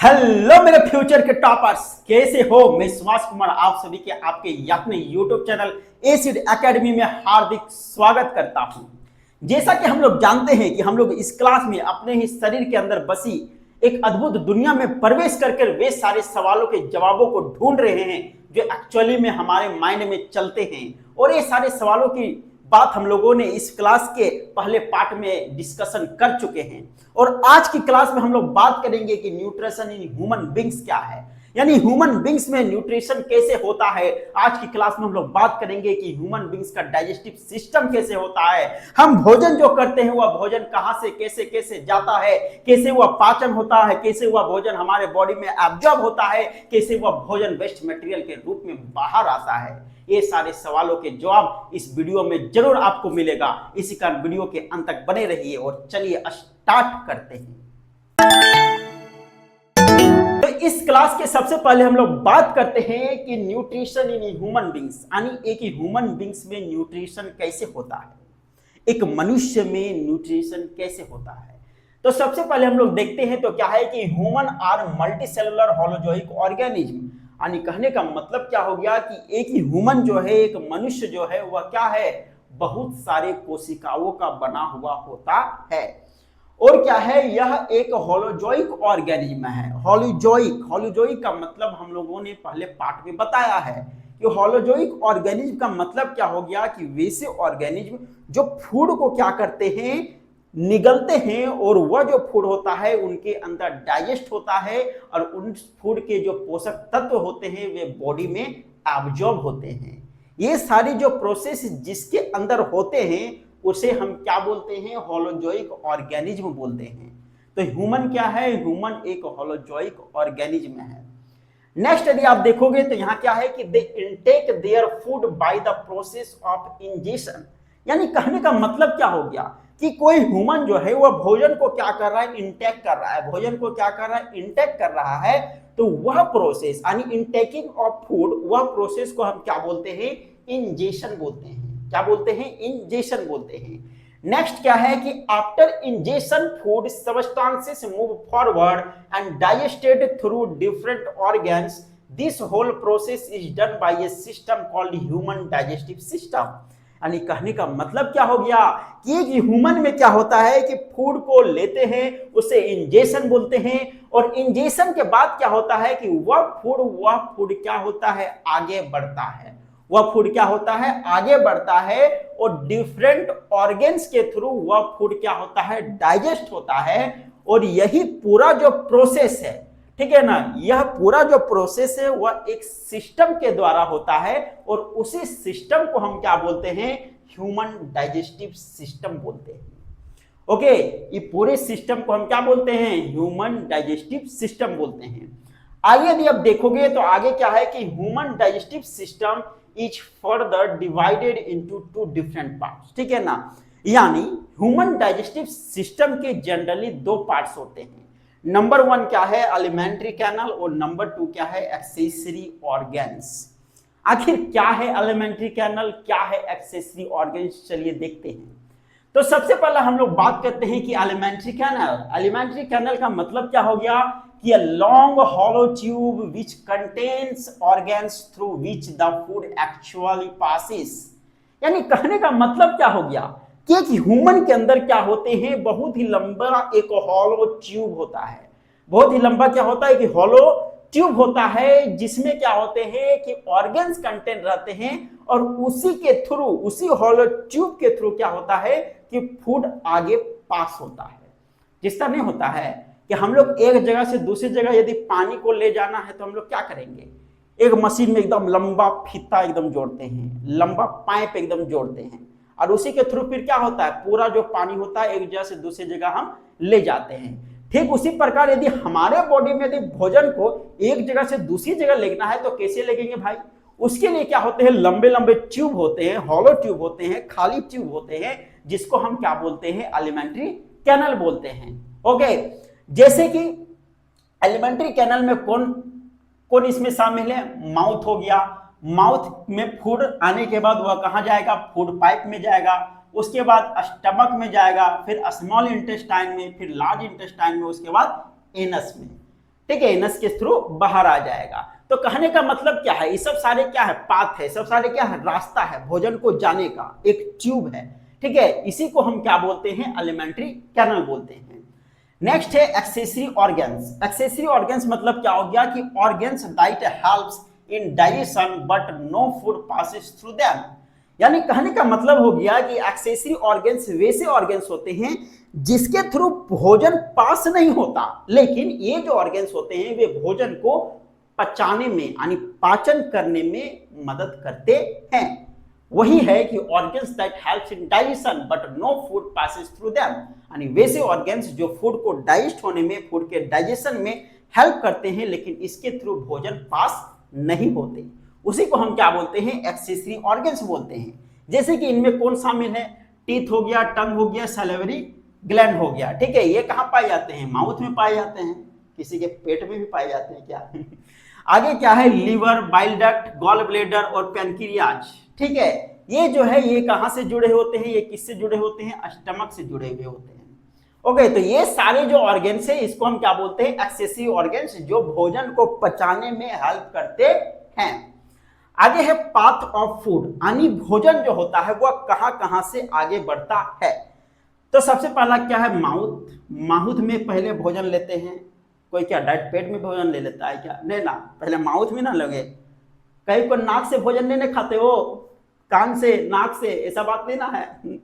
Hello मेरे future के toppers, कैसे हो? मैं सुभाष कुमार आप सभी के आपके अपने यूट्यूब चैनल एसिड एकेडमी में हार्दिक स्वागत करता हूं। जैसा कि हम लोग जानते हैं कि हम लोग इस क्लास में अपने ही शरीर के अंदर बसी एक अद्भुत दुनिया में प्रवेश करके वे सारे सवालों के जवाबों को ढूंढ रहे हैं जो एक्चुअली में हमारे माइंड में चलते हैं। और ये सारे सवालों की बात हम लोगों ने इस क्लास के पहले पार्ट में डिस्कशन कर चुके हैं। और आज की क्लास में हम लोग बात करेंगे कि न्यूट्रिशन इन ह्यूमन बींग्स क्या है, यानी ह्यूमन बींग्स में न्यूट्रिशन कैसे होता है। आज की क्लास में हम लोग बात करेंगे कि ह्यूमन बींग्स का डाइजेस्टिव सिस्टम कैसे होता है, हम भोजन जो करते हैं वह भोजन कहां से कैसे कैसे जाता है, कैसे वह पाचन होता है, कैसे वह भोजन हमारे बॉडी में एब्जॉर्ब होता है, कैसे वह भोजन वेस्ट मटेरियल के रूप में बाहर आता है। ये सारे सवालों के जवाब इस वीडियो में जरूर आपको मिलेगा। इसी कारण वीडियो के अंत तक बने रहिए और चलिए स्टार्ट करते हैं। तो इस क्लास के सबसे पहले हम लोग बात करते हैं कि न्यूट्रिशन इन ह्यूमन बींग्स, यानी एक ह्यूमन बींग्स में न्यूट्रिशन कैसे होता है, एक मनुष्य में न्यूट्रिशन कैसे होता है। तो सबसे पहले हम लोग देखते हैं तो क्या है कि human are multicellular holozoic organism, यानी कहने का मतलब क्या हो गया कि एक ही ह्यूमन जो है, एक मनुष्य जो है वह क्या है, बहुत सारे कोशिकाओं का बना हुआ होता है। और क्या है, यह एक होलोजोइक ऑर्गेनिज्म है। होलोजोइक का मतलब हम लोगों ने पहले पार्ट में बताया है कि होलोजोइक ऑर्गेनिज्म का मतलब क्या हो गया कि वैसे ऑर्गेनिज्म जो फूड को क्या करते हैं, निगलते हैं, और वह जो फूड होता है उनके अंदर डाइजेस्ट होता है और उन फूड के जो पोषक तत्व होते हैं वे बॉडी में एब्जॉर्ब होते हैं। ये सारी जो प्रोसेस जिसके अंदर होते हैं उसे हम क्या बोलते हैं, होलोजोइक ऑर्गेनिज्म बोलते हैं। तो ह्यूमन क्या है, ह्यूमन एक होलोजोइक ऑर्गेनिज्म है। नेक्स्ट यदि आप देखोगे तो यहां क्या है कि they intake their food by the process of ingestion, यानी कहने का मतलब क्या हो गया कि कोई ह्यूमन जो है वह भोजन को क्या कर रहा है, इंटेक कर रहा है। भोजन को क्या कर रहा है, इंटेक कर रहा है। तो वह प्रोसेस यानी इंटेकिंग ऑफ फूड, वह प्रोसेस को हम क्या बोलते हैं, इंजेशन बोलते हैं। क्या बोलते हैं, इंजेशन बोलते हैं। नेक्स्ट क्या है कि after ingestion food substances move forward and digested through different organs. This whole process is done by a system called human digestive system. यानी कहने का मतलब क्या हो गया कि ह्यूमन में क्या होता है कि फूड को लेते हैं, उसे इंजेशन बोलते हैं। और इंजेशन के बाद क्या होता है कि वह फूड क्या होता है, आगे बढ़ता है। वह फूड क्या होता है, आगे बढ़ता है और डिफरेंट ऑर्गन्स के थ्रू वह फूड क्या होता है, डाइजेस्ट होता है। और यही पूरा जो प्रोसेस है, ठीक है ना, यह पूरा जो प्रोसेस है वह एक सिस्टम के द्वारा होता है और उसी सिस्टम को हम क्या बोलते हैं, ह्यूमन डाइजेस्टिव सिस्टम बोलते हैं। ओके, ये पूरे सिस्टम को हम क्या बोलते हैं, ह्यूमन डाइजेस्टिव सिस्टम बोलते हैं। आगे यदि आप देखोगे तो आगे क्या है कि human digestive system is further divided into two different parts, ठीक है ना। यानी ह्यूमन डाइजेस्टिव सिस्टम के जनरली दो पार्ट्स होते हैं। नंबर 1 क्या है, एलिमेंट्री कैनल, और नंबर 2 क्या है, एक्सेसरी ऑर्गन्स। आखिर क्या है एलिमेंट्री कैनल, क्या है एक्सेसरी ऑर्गन्स, चलिए देखते हैं। तो सबसे पहले हम लोग बात करते हैं कि एलिमेंट्री कैनल। एलिमेंट्री कैनल का मतलब क्या हो गया कि a long hollow tube which contains organs through which the food actually passes। यानी कहने का मतलब क्या हो गया कि एक ह्यूमन के अंदर क्या होते हैं, बहुत ही लंबा एक हॉलो ट्यूब होता है। बहुत ही लंबा क्या होता है कि हॉलो ट्यूब होता है जिसमें क्या होते हैं कि ऑर्गन्स कंटेंट रहते हैं और उसी के थ्रू, उसी हॉलो ट्यूब के थ्रू क्या होता है कि फूड आगे पास होता है। जिस तरह नहीं होता है कि हम लोग एक जगह से दूसरी जगह यदि पानी को ले जाना है तो हम लोग क्या करेंगे, एक मशीन में एकदम लंबा फीता एकदम जोड़ते हैं, लंबा पाइप एकदम जोड़ते हैं और उसी के थ्रू फिर क्या होता है, पूरा जो पानी होता है एक जगह से दूसरी जगह हम ले जाते हैं। ठीक उसी प्रकार यदि हमारे बॉडी में यदि भोजन को एक जगह से दूसरी जगह लेना है तो कैसे लेंगे भाई, उसके लिए क्या होते हैं, लंबे लंबे ट्यूब होते हैं, हॉलो ट्यूब होते हैं, खाली ट्यूब होते हैं, जिसको हम क्या बोलते हैं, एलिमेंट्री कैनल बोलते हैं। ओके, जैसे कि एलिमेंट्री कैनल में कौन कौन इसमें शामिल है, माउथ हो गया। माउथ में फूड आने के बाद वह कहां जाएगा, फूड पाइप में जाएगा, उसके बाद स्टमक में जाएगा, फिर स्मॉल इंटेस्टाइन में, फिर लार्ज इंटेस्टाइन में, उसके बाद एनस में। ठीक है, एनस के थ्रू बाहर आ जाएगा। तो कहने का मतलब क्या है, ये सब सारे क्या है, पाथ है, सब सारे क्या है, रास्ता है भोजन को जाने का, एक ट्यूब है। ठीक है, इसी को हम क्या बोलते हैं, एलिमेंट्री कैनल बोलते हैं। नेक्स्ट है एक्सेसरी ऑर्गन्स। एक्सेसरी ऑर्गन्स मतलब क्या हो गया कि organs that helps in digestion but no food passes through them. यानी कहने का मतलब हो गया कि एक्सेसरी ऑर्गन्स वैसे ऑर्गन्स होते हैं जिसके थ्रू भोजन पास नहीं होता, लेकिन ये जो ऑर्गन्स होते हैं वे भोजन को पचाने में यानी पाचन करने में मदद करते हैं। वही है कि organs that helps in digestion but no food passes through them, यानी वैसे ऑर्गन्स जो फूड को डाइजेस्ट होने में, फूड के डाइजेशन में हेल्प करते हैं, लेकिन इसके थ्रू भोजन पास नहीं होते, उसी को हम क्या बोलते हैं, एक्सेसरी ऑर्गन्स बोलते हैं। जैसे कि इनमें कौन शामिल है, टीथ हो गया, टंग हो गया, सैलिवरी ग्लैंड हो गया। ठीक है, ये कहां पाए जाते हैं, माउथ में पाए जाते हैं, किसी के पेट में भी पाए जाते हैं क्या आगे क्या है, liver, bile duct, gall bladder और पैनक्रियाज। ठीक है, ये जो है ये कहां से जुड़े होते हैं, ये किससे जुड़े होते हैं, स्टमक से जुड़े हुए होते हैं। ओके, तो ये सारे जो ऑर्गन्स है इसको हम क्या बोलते हैं, एक्सेसरी ऑर्गन्स, जो भोजन को पचाने में हेल्प करते हैं। आगे है पाथ ऑफ फूड, यानी भोजन जो होता है वह कहां कहां से आगे बढ़ता है। तो सबसे पहला क्या है, माउथ। माउथ में पहले भोजन लेते हैं। कोई क्या डायरेक्ट पेट में भोजन ले लेता है क्या, नहीं ना, पहले माउथ में ना लगे। कहीं को नाक से भोजन नहीं खाते हो, कान से, नाक से, ऐसा बात नहीं ना है।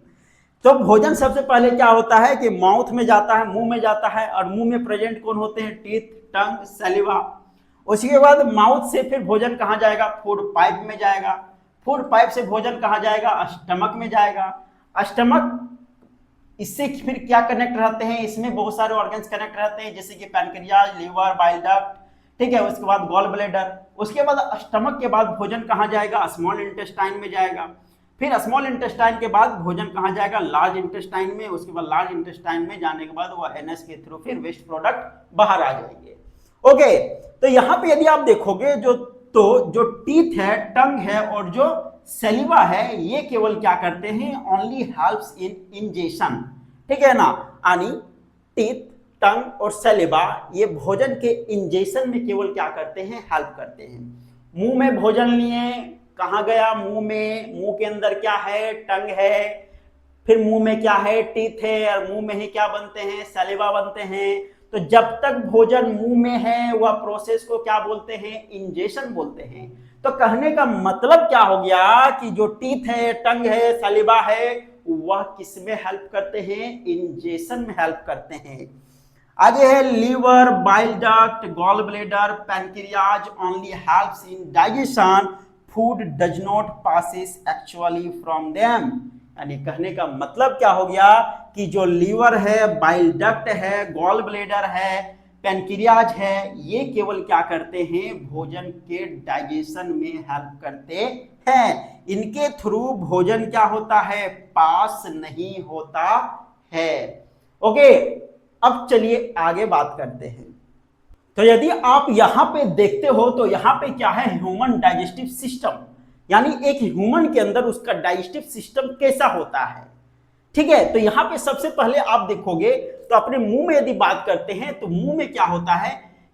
तो भोजन सबसे पहले क्या होता है कि माउथ में जाता है, मुंह में जाता है, और मुंह में प्रेजेंट कौन होते हैं, टीथ, टंग, सैलिवा। उसके बाद माउथ से फिर भोजन कहाँ जाएगा, फूड पाइप में जाएगा। फूड पाइप से भोजन कहाँ जाएगा, स्टमक में जाएगा। स्टमक इससे फिर क्या कनेक्ट रहते हैं, इसमें बहुत सारे ऑर्गन्स कनेक्ट रहते हैं, जैसे कि पैनक्रियाज, लीवर, बाइल डक्ट। ठीक है, उसके बाद गॉल ब्लैडर। उसके बाद स्टमक के बाद भोजन कहाँ जाएगा, स्मॉल इंटेस्टाइन में जाएगा। फिर स्मॉल इंटेस्टाइन के बाद भोजन कहाँ जाएगा, लार्ज इंटेस्टाइन में। उसके बाद लार्ज इंटेस्टाइन में जाने के बाद वह एनएस के थ्रू फिर वेस्ट प्रोडक्ट बाहर आ जाएंगे। ओके, तो यहाँ पे यदि आप देखोगे जो टीथ है, टंग है और जो सैलिवा है, ये केवल क्या करते हैं, ओनली हेल्प्स इन इंजेशन। ठीक है ना, यानी टीथ, टंग और सैलिवा ये भोजन के इंजेशन में केवल क्या करते हैं, हेल्प करते हैं। मुंह में भोजन लिए, कहां गया, मुंह में, मुंह के अंदर क्या है, टंग है, फिर मुंह में क्या है, टीथ है, और मुंह में ही क्या बनते हैं, सैलिवा बनते हैं। तो जब तक भोजन मुंह में है वह प्रोसेस को क्या बोलते हैं, इंजेशन बोलते हैं। तो कहने का मतलब क्या हो गया कि जो टीथ है, टंग है, सैलिवा है, वह किस में हेल्प करते हैं, इंजेशन में हेल्प करते हैं। आगे है liver, bile duct, gall bladder, pancreas only helps in digestion, food does not passes actually from them. यानी कहने का मतलब क्या हो गया कि जो लीवर है, बाइल डक्ट है, गॉल ब्लैडर है, पैनक्रियाज है, ये केवल क्या करते हैं, भोजन के डाइजेशन में हेल्प करते हैं। इनके थ्रू भोजन क्या होता है, पास नहीं होता है। ओके, अब चलिए आगे बात करते हैं। तो यदि आप यहां पे देखते हो तो यहां पे क्या है, ह्यूमन डाइजेस्टिव सिस्टम, यानी एक ह्यूमन के अंदर उसका डाइजेस्टिव सिस्टम कैसा होता है। ठीक है, तो यहां पे सबसे पहले आप देखोगे तो अपने मुंह में यदि बात करते हैं तो मुंह में क्या होता है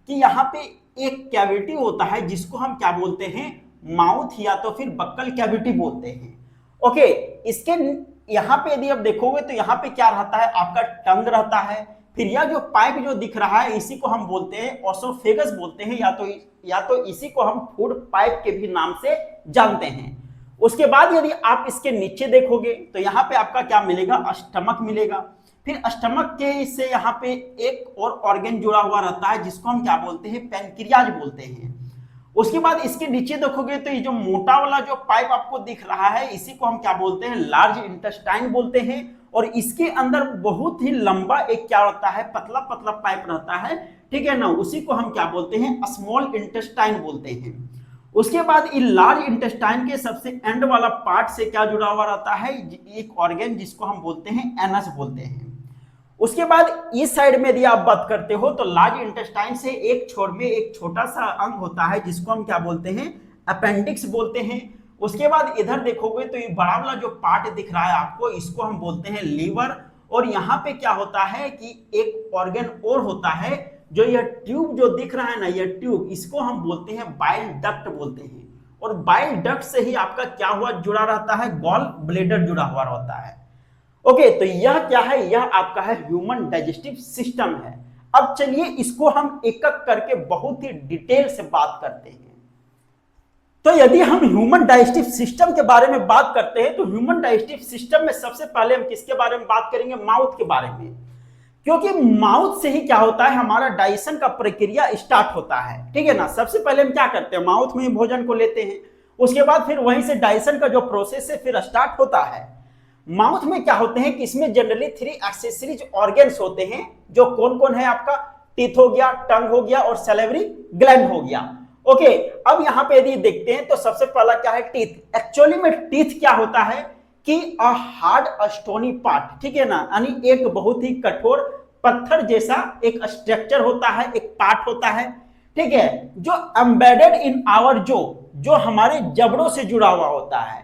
कि यहाँ पे एक कैविटी होता है जिसको हम क्या बोलते हैं, माउथ या तो फिर बक्कल कैविटी बोलते हैं। ओके, इसके यहाँ पे यदि आप देखोगे तो यहाँ पे क्या रहता है, आपका टंग रहता है। फिर यह जो पाइप जो दिख रहा है इसी को हम बोलते हैं ओसोफेगस बोलते हैं, या तो इसी को हम फूड पाइप के भी नाम से जानते हैं। उसके बाद यदि आप इसके नीचे देखोगे तो यहाँ पे आपका क्या मिलेगा, स्टमक मिलेगा। फिर स्टमक के इससे यहाँ पे एक और ऑर्गन जुड़ा हुआ रहता है जिसको हम क्या बोलते हैं, पैनक्रियाज बोलते हैं। उसके बाद इसके नीचे देखोगे तो ये जो मोटा वाला जो पाइप आपको दिख रहा है इसी को हम क्या बोलते हैं, लार्ज इंटेस्टाइन बोलते हैं। और इसके अंदर बहुत ही लंबा एक क्या होता है, पतला पतला पाइप रहता है। ठीक है ना, उसी को हम क्या बोलते हैं, स्मॉल इंटेस्टाइन बोलते हैं। उसके बाद इन लार्ज इंटेस्टाइन के सबसे एंड वाला पार्ट से क्या जुड़ा हुआ रहता है, एक ऑर्गन जिसको हम बोलते हैं एनस बोलते हैं। उसके बाद इस साइड में यदि आप बात करते हो तो लार्ज इंटेस्टाइन से एक छोर में एक छोटा सा अंग होता है जिसको हम क्या बोलते हैं, अपेंडिक्स बोलते हैं। उसके बाद इधर देखोगे तो ये बड़ा वाला जो पार्ट दिख रहा है आपको, इसको हम बोलते हैं लीवर। और यहाँ पे क्या होता है कि एक ऑर्गन और होता है जो यह ट्यूब जो दिख रहा है ना, यह ट्यूब, इसको हम बोलते हैं बाइल डक्ट बोलते हैं। और बाइल डक्ट से ही आपका क्या हुआ जुड़ा रहता है, गॉल ब्लेडर जुड़ा हुआ रहता है। ओके, तो यह क्या है, यह आपका है ह्यूमन डाइजेस्टिव सिस्टम है। अब चलिए इसको हम एक एक करके बहुत ही डिटेल से बात करते हैं। तो यदि हम ह्यूमन डाइजेस्टिव सिस्टम के बारे में बात करते हैं तो ह्यूमन डाइजेस्टिव सिस्टम में सबसे पहले हम किसके बारे में बात करेंगे, माउथ के बारे में। क्योंकि माउथ से ही क्या होता है, हमारा डाइजेशन का प्रक्रिया स्टार्ट होता है, ठीक है ना। सबसे पहले हम क्या करते हैं, माउथ में ही भोजन को लेते हैं, उसके बाद फिर वहीं से डाइजेशन का जो प्रोसेस है फिर स्टार्ट होता है। माउथ में क्या होते हैं कि इसमें जनरली 3 एक्सेसरीज ऑर्गन्स होते हैं, जो कौन कौन है आपका, टीथ हो गया, टंग हो गया और सैलिवरी ग्लैंड हो गया। ओके, अब यहां पे यदि देखते हैं तो सबसे पहला क्या है, टीथ। एक्चुअली में टीथ क्या होता है कि अ हार्ड स्टोनी पार्ट, ठीक है ना, यानी एक बहुत ही कठोर पत्थर जैसा एक स्ट्रक्चर होता है, एक पार्ट होता है, ठीक है, जो एम्बेडेड इन आवर जो हमारे जबड़ों से जुड़ा हुआ होता है,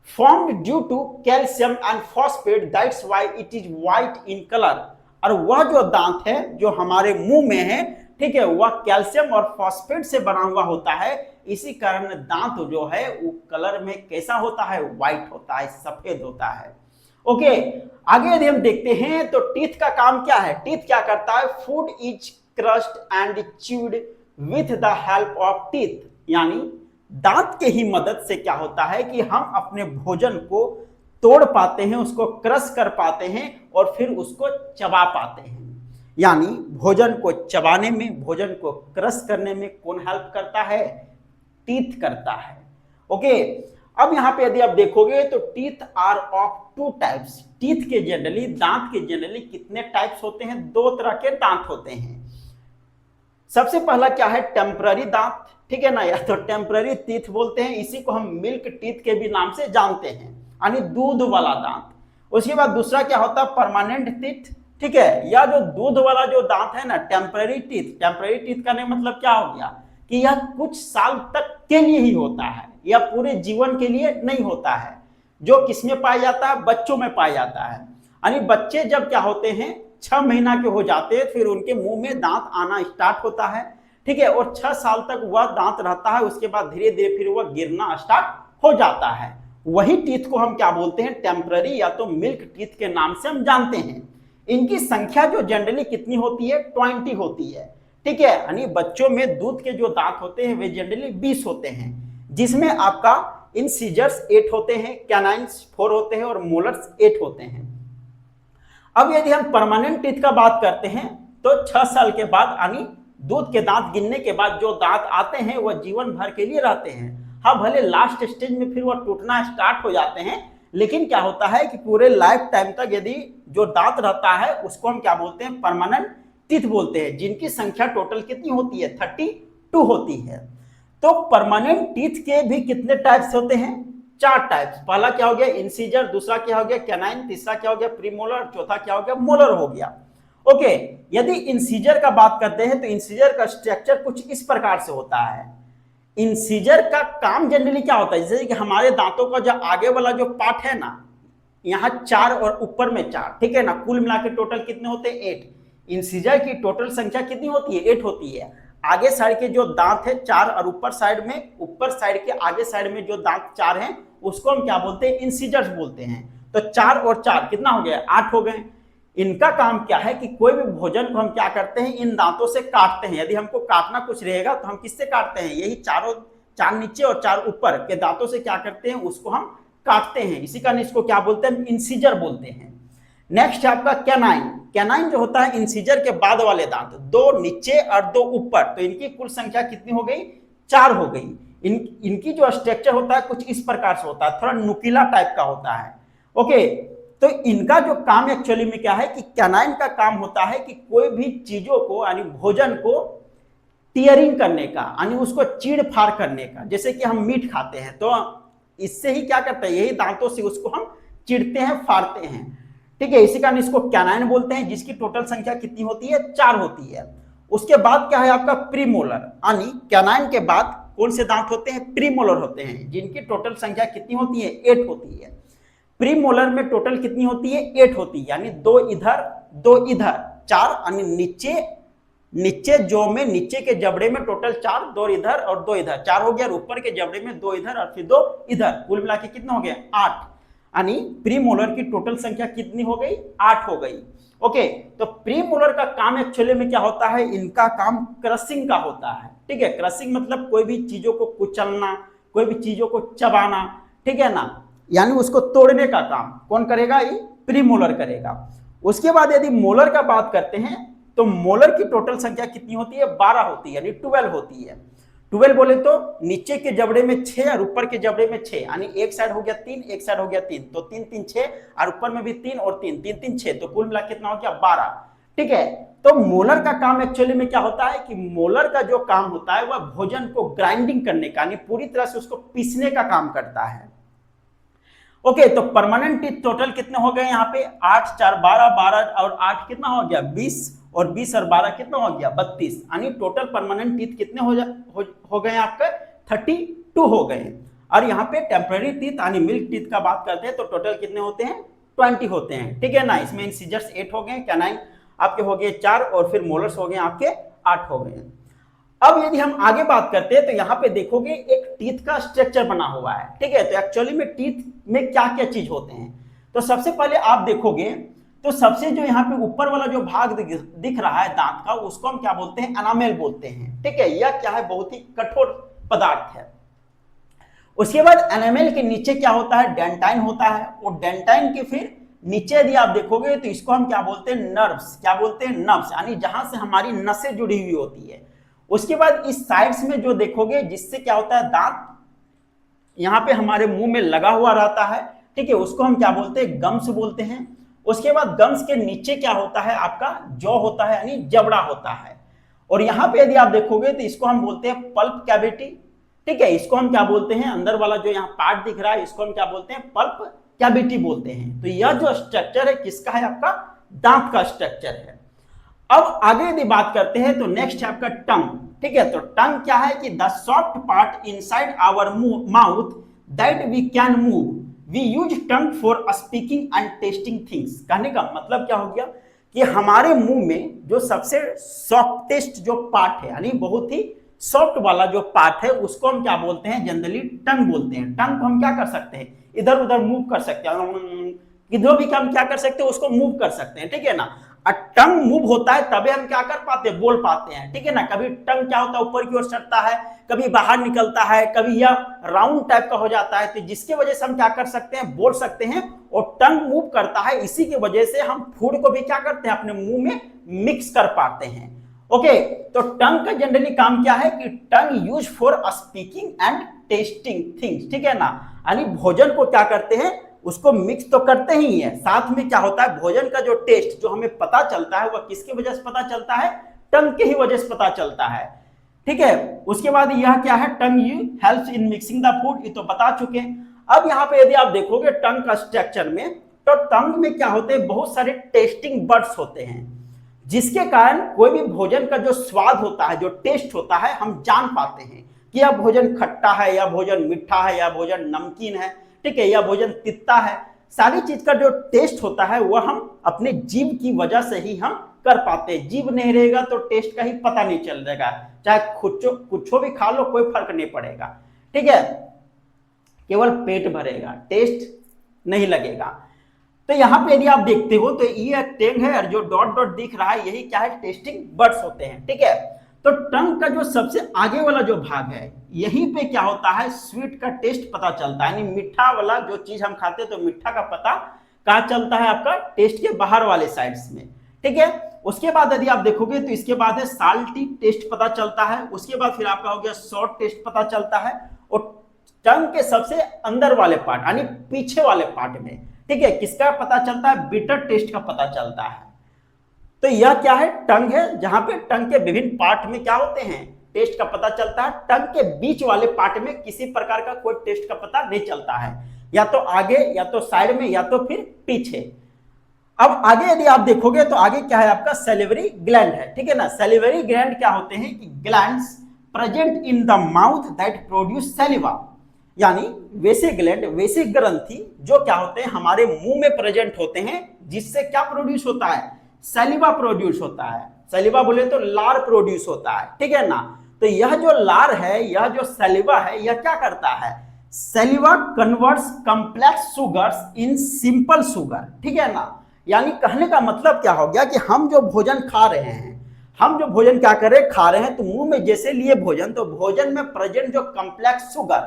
formed due to calcium and phosphate, that's why it is white in color। और वह जो दांत है जो हमारे मुंह में है, ठीक है, वह कैल्शियम और फॉस्फेट से बना हुआ होता है, इसी कारण दांत जो है वो कलर में कैसा होता है, व्हाइट होता है, सफेद होता है। ओके, आगे यदि हम देखते हैं तो टीथ का काम क्या है, टीथ क्या करता है, food is crust and chewed with the help of teeth, यानी दांत के ही मदद से क्या होता है कि हम अपने भोजन को तोड़ पाते हैं, उसको क्रश कर पाते हैं और फिर उसको चबा पाते हैं। यानी भोजन को चबाने में, भोजन को क्रश करने में कौन हेल्प करता है, टीथ करता है। ओके, अब यहां पे यदि आप देखोगे तो teeth are of 2 types. Teeth के जनरली, दांत के जनरली कितने टाइप्स होते हैं, 2 तरह के दांत होते हैं। सबसे पहला क्या है, टेम्पररी दांत, ठीक है ना, या तो टेम्पररी टीथ बोलते हैं, इसी को हम मिल्क टीथ के भी नाम से जानते हैं, यानी दूध वाला दांत। उसके बाद दूसरा क्या होता है, परमानेंट टीथ, ठीक है, या जो दूध वाला जो दांत है ना, टेम्पररी टीथ। टेम्पररी टीथ का नहीं मतलब क्या हो गया कि यह कुछ साल तक के लिए ही होता है, या पूरे जीवन के लिए नहीं होता है। जो किसमें पाया जाता है, बच्चों में पाया जाता है। यानी बच्चे जब क्या होते हैं, 6 महीना के हो जाते हैं, फिर उनके मुंह में दांत आना स्टार्ट होता है, ठीक है, और 6 साल तक वह दांत रहता है, उसके बाद धीरे धीरे फिर वह गिरना स्टार्ट हो जाता है। वही टीथ को हम क्या बोलते हैं, टेम्पररी या तो मिल्क टीथ के नाम से हम जानते हैं। इनकी संख्या जो जनरली कितनी होती है, 20 होती है, ठीक है, यानी बच्चों में दूध के जो दांत होते हैं वे जनरली 20 होते हैं, जिसमें आपका इंसिजर्स 8 होते हैं, कैनाइन्स 4 होते हैं और मोलर्स 8 होते हैं। अब यदि हम परमानेंट टीथ का बात करते हैं तो 6 साल के बाद, यानी दूध के दांत गिनने के बाद जो दांत आते हैं वह जीवन भर के लिए रहते हैं। हाँ, भले लास्ट स्टेज में फिर वह टूटना स्टार्ट हो जाते हैं, लेकिन क्या होता है कि पूरे लाइफ टाइम तक यदि जो दांत रहता है उसको हम क्या बोलते हैं, परमानेंट टीथ बोलते हैं, जिनकी संख्या टोटल कितनी होती है, 32 होती है। तो परमानेंट टीथ के भी कितने टाइप्स होते हैं, 4 टाइप्स। पहला क्या हो गया, इंसीजर, दूसरा क्या हो गया, कैनाइन, तीसरा क्या हो गया, प्रीमोलर, चौथा क्या हो गया, मोलर हो गया। ओके, यदि इंसीजर का बात करते हैं तो इंसीजर का स्ट्रक्चर कुछ इस प्रकार से होता है। इंसीजर का काम जनरली क्या होता है, जैसे कि हमारे दांतों का जो आगे वाला जो पार्ट है ना, यहाँ 4 और ऊपर में 4, ठीक है ना, कुल मिला के टोटल कितने होते हैं, 8। इंसीजर की टोटल संख्या कितनी होती है, 8 होती है। आगे साइड के जो दांत है 4 और ऊपर साइड में, ऊपर साइड के आगे साइड में जो दांत 4 हैं उसको हम क्या बोलते हैं, इंसीजर्स बोलते हैं। तो 4 और 4 कितना हो गया, 8 हो गए। इनका काम क्या है कि कोई भी भोजन को हम क्या करते हैं, इन दांतों से काटते हैं। यदि हमको काटना कुछ रहेगा तो हम किससे काटते हैं, यही 4 नीचे और 4 ऊपर के दांतों से क्या करते हैं, उसको हम काटते हैं। इसी कारण इसको क्या बोलते हैं, इंसीजर बोलते हैं। नेक्स्ट है आपका कैनाइन। कैनाइन जो होता है इंसीजर के बाद वाले दांत, 2 नीचे और 2 ऊपर, तो इनकी कुल संख्या कितनी हो गई, 4 हो गई। इनकी जो स्ट्रक्चर होता है कुछ इस प्रकार से होता है, थोड़ा नुकीला टाइप का होता है। ओके, तो इनका जो काम एक्चुअली में क्या है कि कैनाइन का काम होता है कि कोई भी चीजों को, यानी भोजन को टीयरिंग करने का, यानी उसको चीड़ फाड़ करने का। जैसे कि हम मीट खाते हैं तो इससे ही क्या करते हैं, यही दांतों से उसको हम चिड़ते हैं, फाड़ते हैं, ठीक है, इसी कारण इसको कैनाइन बोलते हैं, जिसकी टोटल संख्या कितनी होती है, 4 होती है। उसके बाद क्या है आपका प्रीमोलर, यानी कैनाइन के बाद कौन से दांत होते हैं, प्रीमोलर होते हैं, जिनकी टोटल संख्या कितनी होती है, 8 होती है। प्रीमोलर में टोटल कितनी होती है, 8 होती है, यानी 2 इधर 2 इधर, 4, यानी नीचे नीचे जो में नीचे के जबड़े में टोटल 4, 2 इधर और 2 इधर, 4 हो गया, और ऊपर के जबड़े में 2 इधर और फिर 2 इधर, कुल मिला के कितना हो गया 8। यानी प्रीमोलर की टोटल संख्या कितनी हो गई 8 हो गई। ओके, तो प्रीमोलर का काम एक्चुअली में क्या होता है, इनका काम क्रशिंग का होता है। ठीक है, क्रशिंग मतलब कोई भी चीजों को कुचलना, कोई भी चीजों को चबाना, ठीक है ना, यानी उसको तोड़ने का काम कौन करेगा, ये प्रीमोलर करेगा। उसके बाद यदि मोलर का बात करते हैं तो मोलर की टोटल संख्या कितनी होती है 12 होती है, यानी 12 होती है। 12 बोले तो नीचे के जबड़े में 6 और ऊपर के जबड़े में 6, यानी एक साइड हो गया 3, एक साइड हो गया 3, तो 3 3 6 और ऊपर में भी 3 और 3 3 3 6, तो कुल मिला कितना हो गया 12। ठीक है, तो मोलर का काम एक्चुअली में क्या होता है कि मोलर का जो काम होता है वह भोजन को ग्राइंडिंग करने का, यानी पूरी तरह से उसको पीसने का काम करता है। ओके, तो परमानेंट टीथ टोटल कितने हो गए यहाँ पे 8 4 12, 12 और 8 कितना हो गया 20, और 20 और 12 कितना हो गया 32, यानी टोटल परमानेंट टीथ कितने हो गए आपके 32 हो गए। और यहाँ पे टेम्पररी टीथ यानी मिल्क टीथ का बात करते हैं तो टोटल कितने होते हैं 20 होते हैं। ठीक है ना, इसमें इंसिजर्स 8 हो गए, कैनाइन आपके हो गए 4 और फिर मोलर्स हो गए आपके 8 हो गए। अब यदि हम आगे बात करते हैं तो यहाँ पे देखोगे एक टीथ का स्ट्रक्चर बना हुआ है। ठीक है, तो एक्चुअली में टीथ में क्या क्या चीज होते हैं, तो सबसे पहले आप देखोगे तो सबसे जो यहाँ पे ऊपर वाला जो भाग दिख रहा है दांत का, उसको हम क्या बोलते हैं एनामेल बोलते हैं। ठीक है, यह क्या है बहुत ही कठोर पदार्थ है। उसके बाद एनामेल के नीचे क्या होता है डेंटाइन होता है, और डेंटाइन के फिर नीचे यदि आप देखोगे तो इसको हम क्या बोलते हैं नर्व्स, क्या बोलते हैं नर्व्स, यानी जहां से हमारी नसें जुड़ी हुई होती है। उसके बाद इस साइड्स में जो देखोगे जिससे क्या होता है दांत यहाँ पे हमारे मुंह में लगा हुआ रहता है। ठीक है, उसको हम क्या बोलते हैं गम्स बोलते हैं। उसके बाद गम्स के नीचे क्या होता है आपका जॉ होता है, यानी जबड़ा होता है। और यहाँ पे यदि आप देखोगे तो इसको हम बोलते हैं पल्प कैविटी। ठीक है, इसको हम क्या बोलते हैं अंदर वाला जो यहाँ पार्ट दिख रहा है इसको हम क्या बोलते हैं पल्प कैविटी बोलते हैं। तो यह जो स्ट्रक्चर है किसका है आपका दांत का स्ट्रक्चर है। अब आगे यदि बात करते हैं तो नेक्स्ट है आपका टंग। ठीक है, तो टंग क्या है कि the soft part inside our mouth that we can move, we use tongue for speaking and testing things. कहने का मतलब क्या हो गया कि हमारे मुंह में जो सबसे सॉफ्टेस्ट जो पार्ट है, यानी बहुत ही सॉफ्ट वाला जो पार्ट है उसको हम क्या बोलते हैं जनरली टंग बोलते हैं। टंग को हम क्या कर सकते हैं इधर उधर मूव कर सकते हैं, किधर भी हम क्या कर सकते हैं उसको मूव कर सकते हैं। ठीक है ना, टंग मूव होता है तभी हम क्या कर पाते हैं बोल पाते हैं। ठीक है ना, कभी टंग क्या होता है ऊपर की ओर सटता है, कभी बाहर निकलता है, कभी यह राउंड टाइप का हो जाता है, तो जिसकी वजह से हम क्या कर सकते हैं बोल सकते हैं। और टंग मूव करता है, इसी की वजह से हम फूड को भी क्या करते हैं अपने मुंह में मिक्स कर पाते हैं। ओके, तो टंग का जनरली काम क्या है कि tongue use for speaking and testing things. ठीक है ना, यानी भोजन को क्या करते हैं उसको मिक्स तो करते ही है, साथ में क्या होता है भोजन का जो टेस्ट जो हमें पता चलता है वह किसकी वजह से पता चलता है टंग के ही वजह से पता चलता है। ठीक है, उसके बाद यह क्या है tongue you helps in mixing the food, ये तो बता चुके हैं। अब यहाँ पे यदि आप देखोगे टंग का स्ट्रक्चर में तो टंग में क्या होते हैं बहुत सारे टेस्टिंग बड्स होते हैं, जिसके कारण कोई भी भोजन का जो स्वाद होता है जो टेस्ट होता है हम जान पाते हैं कि यह भोजन खट्टा है या भोजन मीठा है या भोजन नमकीन है। ठीक है, या भोजन तित्ता है, सारी चीज का जो टेस्ट होता है वह हम अपने जीभ की वजह से ही हम कर पाते हैं। जीभ नहीं रहेगा तो टेस्ट का ही पता नहीं चलेगा, चाहे कुछ भी खा लो कोई फर्क नहीं पड़ेगा। ठीक है, केवल पेट भरेगा, टेस्ट नहीं लगेगा। तो यहाँ पे यदि आप देखते हो तो ये टंग है और जो डॉट डॉट दिख रहा है यही क्या है टेस्टिंग बड्स होते हैं। ठीक है, तो टंग का जो सबसे आगे वाला जो भाग है यहीं पे क्या होता है स्वीट का टेस्ट पता चलता है, यानी मीठा वाला जो चीज हम खाते हैं तो मीठा का पता कहाँ चलता है आपका टेस्ट के बाहर वाले साइड्स में। ठीक है, उसके बाद यदि आप देखोगे तो इसके बाद है साल्टी टेस्ट पता चलता है, उसके बाद फिर आपका हो गया सॉल्ट टेस्ट पता चलता है, और टंग के सबसे अंदर वाले पार्ट यानी पीछे वाले पार्ट में ठीक है किसका पता चलता है बिटर टेस्ट का पता चलता है। तो यह क्या है टंग है, जहां पे टंग के विभिन्न पार्ट में क्या होते हैं टेस्ट का पता चलता है। टंग के बीच वाले पार्ट में किसी प्रकार का कोई टेस्ट का पता नहीं चलता है, या तो आगे या तो साइड में या तो फिर पीछे। अब आगे यदि आप देखोगे तो आगे क्या है आपका सेलिवरी ग्लैंड है। ठीक है ना, सेलिवरी ग्लैंड क्या होते हैं कि glands present in the mouth that produce saliva, यानी वैसे ग्लैंड वैसे ग्रंथि जो क्या होते हैं हमारे मुंह में प्रेजेंट होते हैं, जिससे क्या प्रोड्यूस होता है सैलिवा प्रोड्यूस होता है। सलिवा बोले तो लार प्रोड्यूस होता है, ठीक है ना। तो यह जो लार है, यह जो सलिवा है, यह क्या करता है, saliva converts complex sugars in simple sugar, ठीक है ना। यानी कहने का मतलब क्या हो गया कि हम जो भोजन खा रहे हैं, हम जो भोजन क्या कर रहे हैं, खा रहे हैं, तो मुंह में जैसे लिए भोजन, तो भोजन में प्रेजेंट जो कॉम्प्लेक्स शुगर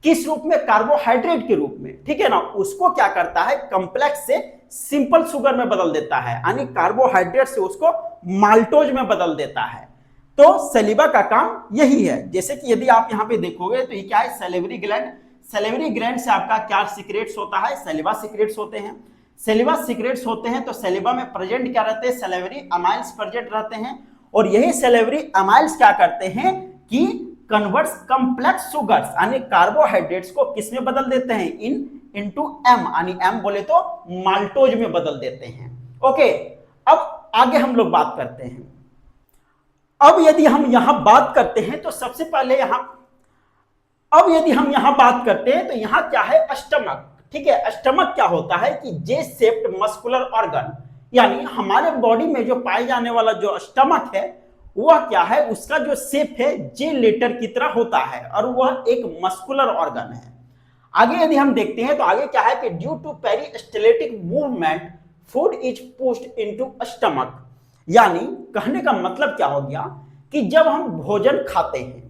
किस रूप में, कार्बोहाइड्रेट के रूप में, ठीक है ना, उसको क्या करता है, कॉम्प्लेक्स से सिंपल शुगर में बदल देता है, यानी कार्बोहाइड्रेट से उसको माल्टोज में बदल देता है। तो सलिवा का काम यही है। जैसे कि यदि आप यहाँ पे देखोगे तो ये क्या है, सैलिवरी ग्लैंड, सैलिवरी ग्लैंड से आपका क्या सीक्रेट्स होता है, सलिवा सीक्रेट्स होते हैं। सलिवा सीक्रेट्स होते हैं तो सलिवा में प्रेजेंट क्या रहते हैं, सैलिवरी अमाइल्स प्रेजेंट रहते हैं, और यही सैलिवरी अमाइल्स क्या करते हैं कि कन्वर्ट्स कॉम्प्लेक्स शुगर्स यानी कार्बोहाइड्रेट्स को किस में बदल देते हैं, इनटू एम, यानी एम बोले तो माल्टोज में बदल देते हैं। ओके, अब आगे हम लोग बात करते हैं। अब यदि हम यहां बात करते हैं तो सबसे पहले अब यदि हम यहां बात करते हैं तो यहां क्या है, स्टमक, ठीक है। स्टमक क्या होता है कि जे शेप्ड मस्कुलर ऑर्गन, यानी हमारे बॉडी में जो पाए जाने वाला जो स्टमक है वह क्या है, उसका जो शेप है जे लेटर की तरह होता है, और वह एक मस्कुलर ऑर्गन है। आगे यदि हम देखते हैं तो आगे क्या है कि due to peristaltic movement food is pushed into stomach, यानी कहने का मतलब क्या हो गया कि जब हम भोजन खाते हैं,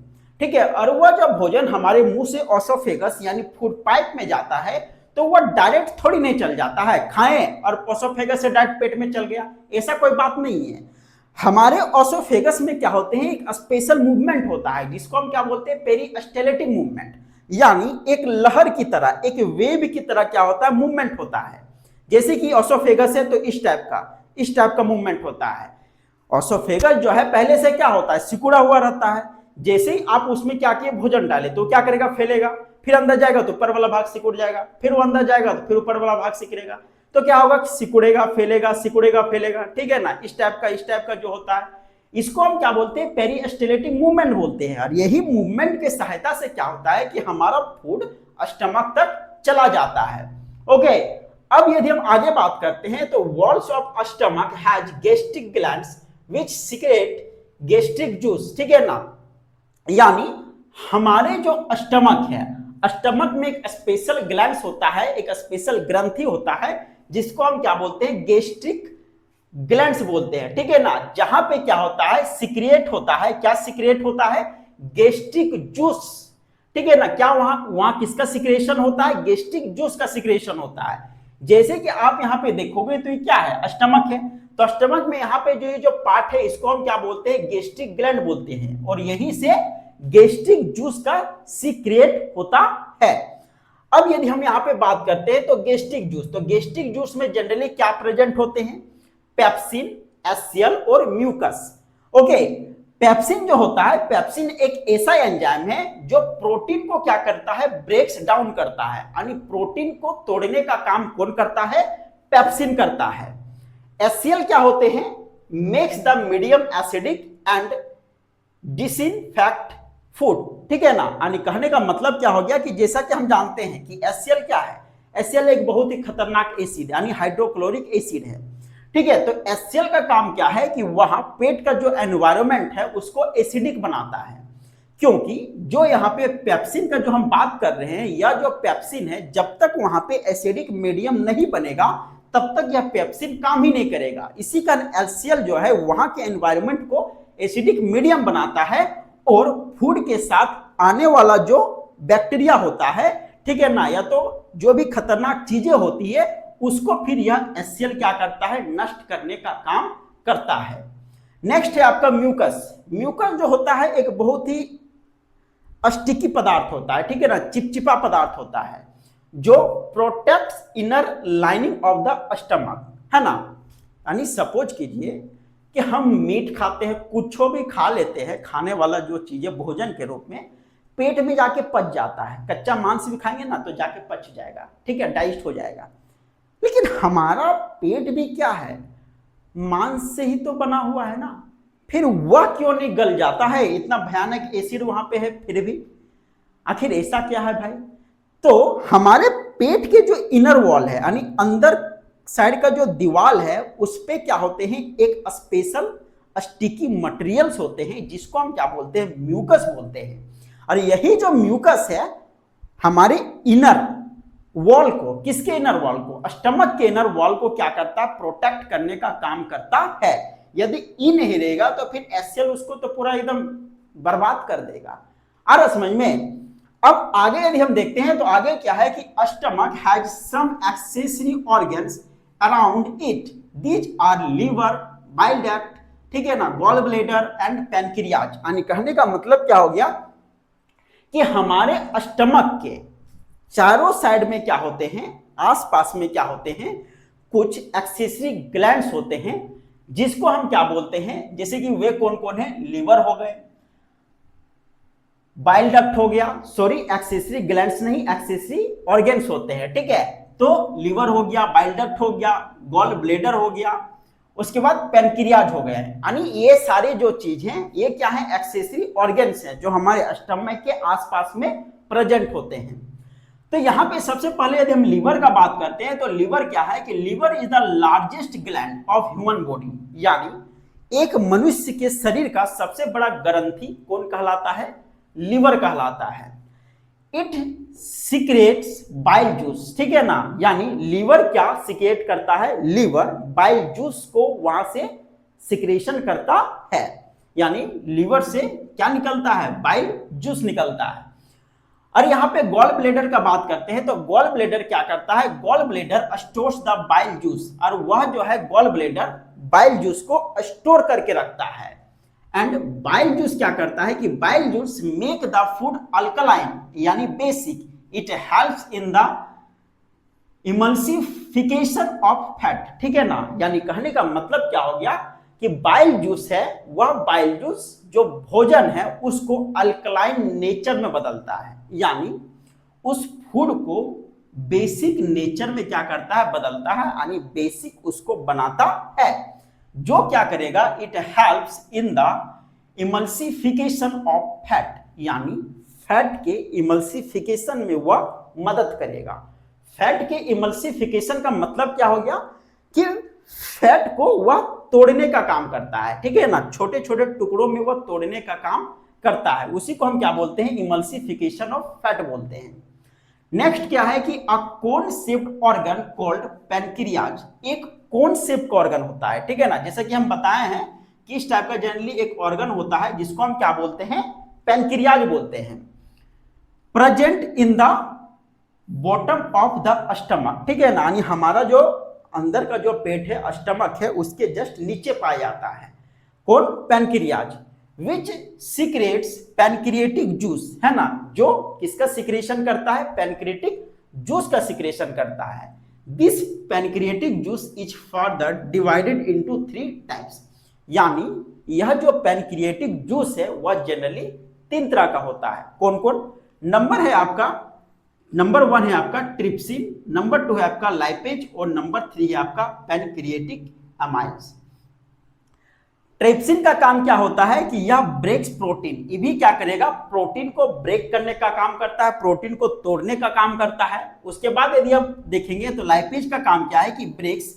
ठीक है, और वह जब भोजन हमारे मुंह से ओसोफेगस यानी फूड पाइप में जाता है तो वह डायरेक्ट थोड़ी नहीं चल जाता है, खाएं और ओसोफेगस से डायरेक्ट पेट में चल गया, ऐसा कोई बात नहीं है। हमारे ओसोफेगस में क्या होते हैं, एक स्पेशल मूवमेंट होता है जिसको हम क्या बोलते हैं, पेरिस्टाल्टिक मूवमेंट, यानी एक लहर की तरह, एक वेव की तरह क्या होता है, मूवमेंट होता है। जैसे कि ओसोफेगस है तो इस टाइप का मूवमेंट होता है। ओसोफेगस जो है पहले से क्या होता है, सिकुड़ा हुआ रहता है। जैसे ही आप उसमें क्या किए, भोजन डाले तो क्या करेगा, फैलेगा, फिर अंदर जाएगा तो ऊपर वाला भाग सिकुड़ जाएगा, फिर वो अंदर जाएगा तो फिर ऊपर वाला भाग सिकुड़ेगा, तो क्या होगा, सिकुड़ेगा फैलेगा, सिकुड़ेगा फैलेगा, ठीक है ना। इस टाइप का जो होता है इसको हम क्या बोलते हैं, पेरिस्टाल्टिक मूवमेंट बोलते हैं। और यही मूवमेंट की सहायता से क्या होता है कि हमारा फूड स्टमक तक चला जाता है। ओके, अब यदि हम आगे बात करते हैं तो walls of stomach has gastric glands which secret gastric juice, ठीक है ना। यानी हमारे जो स्टमक है, स्टमक में एक स्पेशल ग्लैंड्स होता है, एक स्पेशल ग्रंथि होता है जिसको हम क्या बोलते हैं, गैस्ट्रिक ग्लैंड्स बोलते हैं, ठीक है ना। जहां पे क्या होता है, सीक्रेट होता है, क्या सीक्रेट होता है, गैस्ट्रिक जूस, ठीक है ना। क्या वहां किसका सिक्रेशन होता है, गैस्ट्रिक जूस का सिक्रेशन होता है। जैसे कि आप यहाँ पे देखोगे तो ये क्या है, स्टमक है, तो स्टमक में यहाँ पे जो पार्ट है इसको हम क्या बोलते हैं, गैस्ट्रिक ग्लैंड बोलते हैं, और यहीं से गैस्ट्रिक जूस का सीक्रेट होता है। अब यदि हम यहाँ पे बात करते हैं तो गैस्ट्रिक जूस, तो गैस्ट्रिक जूस में जनरली क्या प्रेजेंट होते हैं, पेप्सिन, एचसीएल और म्यूकस। ओके, पेप्सिन जो होता है, पेप्सिन एक ऐसा एंजाइम है जो प्रोटीन को क्या करता है, ब्रेक्स डाउन करता है, यानी प्रोटीन को तोड़ने का काम कौन करता है, पेप्सिन करता है। एचसीएल क्या होते हैं, makes the medium acidic and disinfect food, ठीक है ना। यानी कहने का मतलब क्या हो गया कि जैसा कि हम जानते हैं कि एचसीएल क्या है, एचसीएल एक बहुत ही खतरनाक एसिड यानी हाइड्रोक्लोरिक एसिड है, ठीक है। तो एचसीएल का काम क्या है कि वहां पेट का जो एनवायरनमेंट है उसको एसिडिक बनाता है, क्योंकि जो यहाँ पे पेप्सिन का जो हम बात कर रहे हैं, या जो पेप्सिन है जब तक वहां पे एसिडिक मीडियम नहीं बनेगा तब तक यह पेप्सिन काम ही नहीं करेगा। इसी कारण एचसीएल जो है वहां के एनवायरनमेंट को एसिडिक मीडियम बनाता है, और फूड के साथ आने वाला जो बैक्टीरिया होता है, ठीक है ना, या तो जो भी खतरनाक चीजें होती है उसको फिर यह एचसीएल क्या करता है, नष्ट करने का काम करता है। नेक्स्ट है आपका म्यूकस। म्यूकस जो होता है एक बहुत ही स्टिकी पदार्थ होता है, ठीक है ना, चिपचिपा पदार्थ होता है जो protects inner lining of the stomach, है ना। यानी सपोज कीजिए कि हम मीट खाते हैं, कुछ भी खा लेते हैं, खाने वाला जो चीजें भोजन के रूप में पेट में जाके पच जाता है, कच्चा मांस भी खाएंगे ना तो जाके पच जाएगा, ठीक है, डाइजेस्ट हो जाएगा। लेकिन हमारा पेट भी क्या है, मांस से ही तो बना हुआ है ना, फिर वह क्यों नहीं गल जाता है, इतना भयानक एसिड वहां पे है फिर भी, आखिर ऐसा क्या है भाई। तो हमारे पेट के जो इनर वॉल है यानी अंदर साइड का जो दीवार है उस पे क्या होते हैं, एक स्पेशल स्टिकी मटेरियल्स होते हैं जिसको हम क्या बोलते हैं, म्यूकस बोलते हैं। और यही जो म्यूकस है हमारे इनर वॉल को, किसके इनर वॉल को, स्टमक के इनर वॉल को क्या करता है, प्रोटेक्ट करने का काम करता है। यदि ई नहीं रहेगा तो फिर एचसीएल उसको तो पूरा एकदम बर्बाद कर देगा। आ रहा समझ में। अब आगे यदि हम देखते हैं तो आगे क्या है कि stomach has some accessory organs around it, these are liver, bile duct, ठीक है ना, गॉल ब्लैडर एंड पैनक्रियाज। यानी कहने का मतलब क्या हो गया कि हमारे स्टमक के चारों साइड में क्या होते हैं, आसपास में क्या होते हैं, कुछ एक्सेसरी ग्लैंड्स होते हैं जिसको हम क्या बोलते हैं, जैसे कि वे कौन कौन है, लीवर हो गए, बाइल डक्ट हो गया, सॉरी एक्सेसरी ग्लैंड्स नहीं, एक्सेसरी ऑर्गन्स होते हैं, ठीक है। तो लीवर हो गया, बाइल डक्ट हो गया, गॉल ब्लैडर हो गया, उसके बाद पैनक्रियाज हो गए। यानी ये सारे जो चीज हैं ये क्या है, एक्सेसरी ऑर्गन्स हैं जो हमारे स्टमक के आसपास में प्रेजेंट होते हैं। तो यहां पे सबसे पहले यदि हम लीवर का बात करते हैं तो लीवर क्या है कि liver is the largest gland of human body, यानी एक मनुष्य के शरीर का सबसे बड़ा ग्रंथि कौन कहलाता है, लीवर कहलाता है। इट सीक्रेट्स बाइल जूस, ठीक है ना, यानी लीवर क्या सीक्रेट करता है, लीवर बाइल जूस को वहां से सिक्रेशन करता है, यानी लीवर से क्या निकलता है, बाइल जूस निकलता है। और यहां पे गॉल ब्लैडर का बात करते हैं तो गॉल ब्लैडर क्या करता है, gall bladder stores the bile juice, और वह जो है गॉल ब्लैडर बाइल जूस को स्टोर करके रखता है। एंड बाइल जूस क्या करता है कि bile juice make the food alkaline यानी basic, it helps in the emulsification of fat, ठीक है ना। यानी कहने का मतलब क्या हो गया कि बाइल जूस है, वह बाइल जूस जो भोजन है उसको अल्कलाइन नेचर में बदलता है, यानी उस फूड को बेसिक नेचर में क्या करता है, बदलता है, यानी बेसिक उसको बनाता है। जो क्या करेगा, it helps in the emulsification of fat, यानी फैट के इमल्सिफिकेशन में वह मदद करेगा। फैट के इमल्सिफिकेशन का मतलब क्या हो गया कि फैट को वह तोड़ने का काम करता है, ठीक है ना, छोटे छोटे टुकड़ों में वह तोड़ने का काम करता है, उसी को हम क्या बोलते हैं, इमल्सिफिकेशन ऑफ फैट बोलते हैं। नेक्स्ट क्या है कि अ कोन शेप्ड ऑर्गन कॉल्ड पैनक्रियाज, एक कोन शेप का ऑर्गन होता है, ठीक है ना, जैसे कि हम बताए हैं कि इस टाइप का जनरली एक ऑर्गन होता है जिसको हम क्या बोलते हैं, पैनक्रियाज बोलते हैं। Present in the bottom of the stomach, ठीक है ना, यानी हमारा जो अंदर का जो पेट है, स्टमक है, उसके जस्ट नीचे पाया जाता है कौन, पैनक्रियाज, विच सीक्रेट्स पैनक्रिएटिक जूस, है ना, जो किसका सिक्रेशन करता है, पैनक्रिएटिक जूस का सिक्रेशन करता है। This pancreatic juice is further divided into 3 types, यानी यह जो पैनक्रिएटिक जूस है वह जनरली 3 तरह का होता है। कौन कौन, नंबर है आपका, नंबर 1 है आपका ट्रिप्सिन, नंबर 2 है आपका लाइपेज, और नंबर 3 है आपका पैनक्रिएटिक अमाइल्स। ट्रिप्सिन का काम क्या होता है कि यह ब्रेक्स प्रोटीन, ये भी क्या करेगा, प्रोटीन को ब्रेक करने का काम करता है, प्रोटीन को तोड़ने का काम करता है। उसके बाद यदि आप देखेंगे तो लाइपेज का काम क्या है कि ब्रेक्स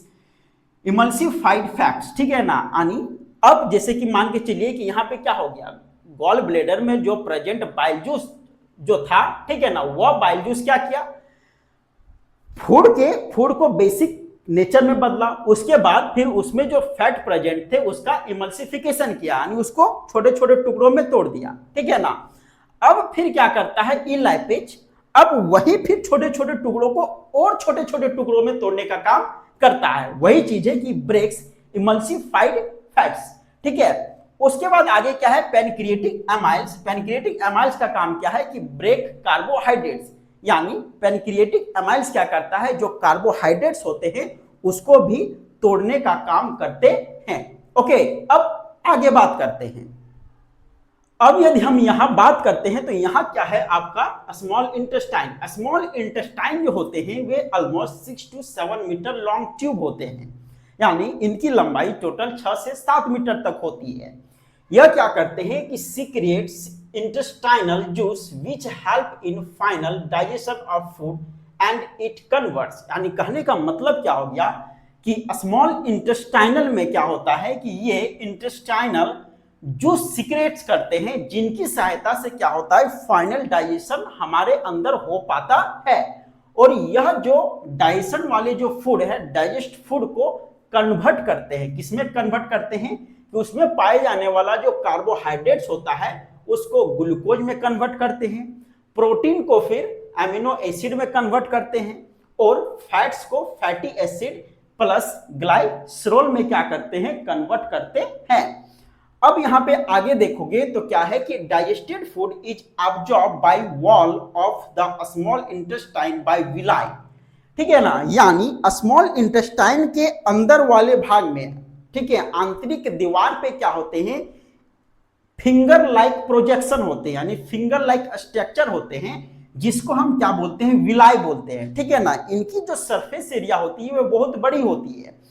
इमल्सिफाइड फैट्स, ठीक है ना, यानी अब जैसे कि मान के चलिए कि यहाँ पे क्या हो गया, गॉल ब्लैडर में जो प्रेजेंट बाइल जूस जो था, ठीक है ना, वह बाइल जूस क्या किया, फूड को बेसिक नेचर में बदला, उसके बाद फिर उसमें जो फैट प्रेजेंट थे उसका इमल्सिफिकेशन किया, यानी उसको छोटे छोटे टुकड़ों में तोड़ दिया, ठीक है ना। अब फिर क्या करता है ई लाइपेज, अब वही फिर छोटे छोटे टुकड़ों को और छोटे छोटे टुकड़ों में तोड़ने का काम करता है। वही चीज है कि ब्रेक्स इमल्सिफाइड फैट्स, ठीक है। उसके बाद आगे क्या है, पैनक्रिएटिक अमाइल्स। पैनक्रिएटिक अमाइल्स का काम क्या है कि ब्रेक कार्बोहाइड्रेट्स, यानी पैनक्रिएटिक अमाइल्स क्या करता है, जो कार्बोहाइड्रेट्स होते हैं उसको भी तोड़ने का काम करते हैं। ओके, अब आगे बात करते हैं। अब यदि हम यहां बात करते हैं तो यहां क्या है आपका स्मॉल इंटेस्टाइन। स्मॉल इंटेस्टाइन जो होते हैं वे almost 6 to 7 metre long tube होते हैं, यानी इनकी लंबाई टोटल 6 से 7 मीटर तक होती है। यह क्या करते हैं कि secrets intestinal juice which help in final digestion of food and it converts, यानी कहने का मतलब क्या हो गया कि स्मॉल इंटेस्टाइनल में क्या होता है कि ये इंटेस्टाइनल जो सीक्रेट्स करते हैं, जिनकी सहायता से क्या होता है फाइनल डाइजेशन हमारे अंदर हो पाता है। और यह जो डाइजेशन वाले जो फूड है, डाइजेस्ट फूड को कन्वर्ट करते हैं, किसमें कन्वर्ट करते हैं कि उसमें पाए जाने वाला जो कार्बोहाइड्रेट्स होता है उसको ग्लूकोज में कन्वर्ट करते हैं, प्रोटीन को फिर एमिनो एसिड में कन्वर्ट करते हैं, और फैट्स को फैटी एसिड प्लस ग्लाइसरोल में क्या करते हैं, कन्वर्ट करते हैं। अब यहां पे आगे देखोगे तो क्या है कि digested food is absorb by wall of the small intestine by villi, ठीक है ना, यानी स्मॉल इंटेस्टाइन के अंदर वाले भाग में, ठीक है, आंतरिक दीवार पे क्या होते हैं, फिंगर लाइक प्रोजेक्शन होते हैं, यानी फिंगर लाइक स्ट्रक्चर होते हैं, जिसको हम क्या बोलते हैं, विलाई बोलते हैं, ठीक है ना। इनकी जो सरफेस एरिया होती है वो बहुत बड़ी होती है।